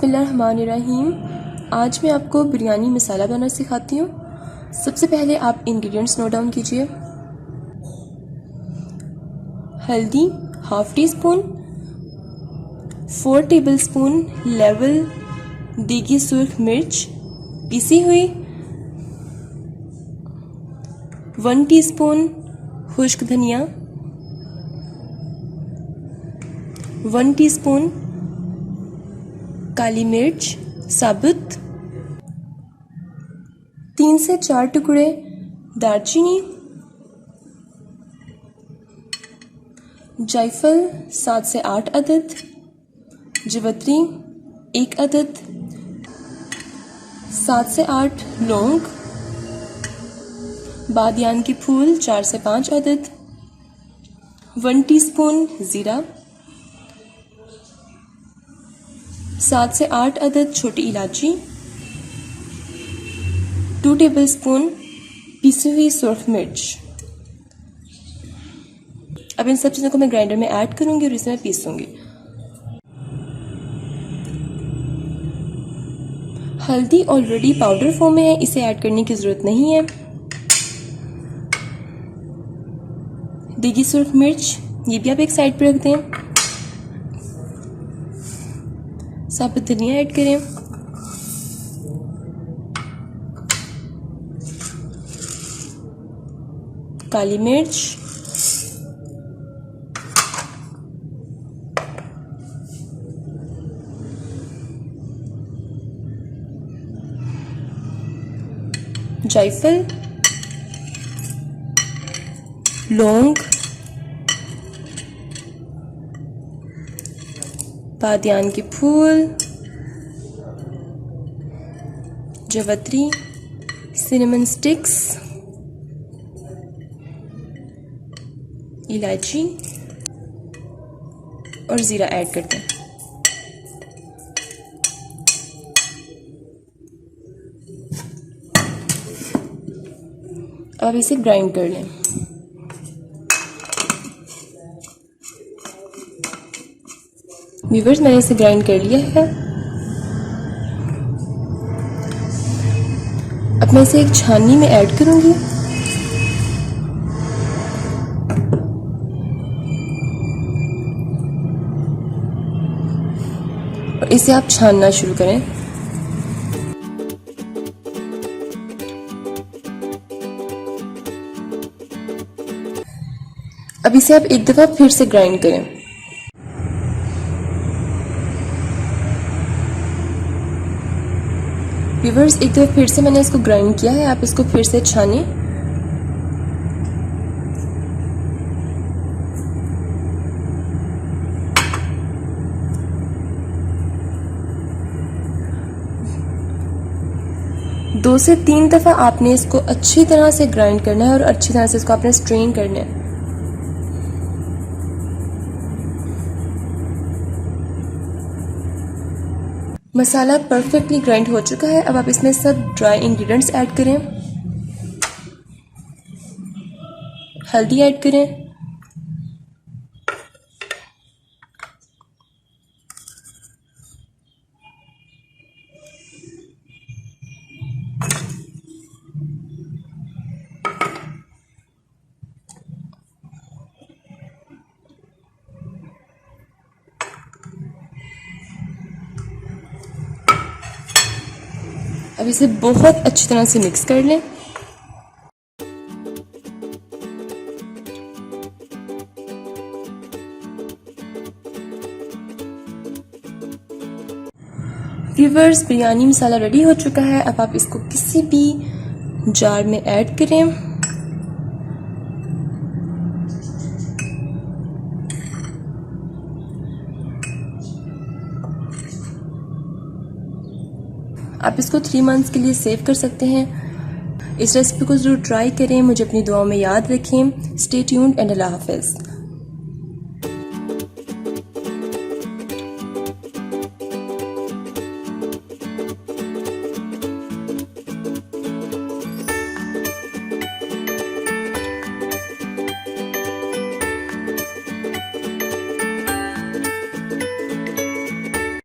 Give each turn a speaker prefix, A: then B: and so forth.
A: बिस्मिल्लाहिर्रहमानिर्रहीम। आज मैं आपको बिरयानी मसाला बनाना सिखाती हूँ। सबसे पहले आप इंग्रेडिएंट्स नोट डाउन कीजिए। हल्दी half tea spoon, 4 tablespoon level देगी सुर्ख मिर्च पीसी हुई, 1 टीस्पून खुश्क धनिया, 1 टीस्पून काली मिर्च साबुत, 3 से 4 टुकड़े दालचीनी, जायफल 7 से 8 अदद, जवत्री 1 अदद, 7 से 8 लौंग, बादियान के फूल 4 से 5 अदद, 1 टीस्पून ज़ीरा, 7 से 8 अदद छोटी इलायची, 2 टेबलस्पून पीसी हुई सुर्ख मिर्च। अब इन सब चीज़ों को मैं ग्राइंडर में ऐड करूंगी और इसे मैं पीसूंगी। हल्दी ऑलरेडी पाउडर फॉर्म में है, इसे ऐड करने की ज़रूरत नहीं है। देगी सुर्ख मिर्च ये भी आप एक साइड पर रख दें। साबुत धनिया ऐड करें, काली मिर्च, जायफल, लौंग, बादियान के फूल, जवत्री, सिनेमन स्टिक्स, इलायची और ज़ीरा ऐड करते हैं। अब इसे ग्राइंड कर लें। व्यूअर्स मैंने इसे ग्राइंड कर लिया है। अब मैं इसे एक छाननी में ऐड करूंगी। और इसे आप छानना शुरू करें। अब इसे आप एक दफा फिर से ग्राइंड करें। व्यूअर्स एक दफा फिर से मैंने इसको ग्राइंड किया है, आप इसको फिर से छानें। दो से 3 दफा आपने इसको अच्छी तरह से ग्राइंड करना है और अच्छी तरह से इसको आपने स्ट्रेन करना है। मसाला परफेक्टली ग्राइंड हो चुका है। अब आप इसमें सब ड्राई इंग्रेडिएंट्स ऐड करें। हल्दी ऐड करें, अब इसे बहुत अच्छी तरह से मिक्स कर लें। व्यूअर्स बिरयानी मसाला रेडी हो चुका है। अब आप इसको किसी भी जार में ऐड करें। आप इसको 3 मंथ्स के लिए सेव कर सकते हैं। इस रेसिपी को ज़रूर ट्राई करें। मुझे अपनी दुआओं में याद रखें। स्टे ट्यून्ड एंड अल्लाह हाफ़िज़।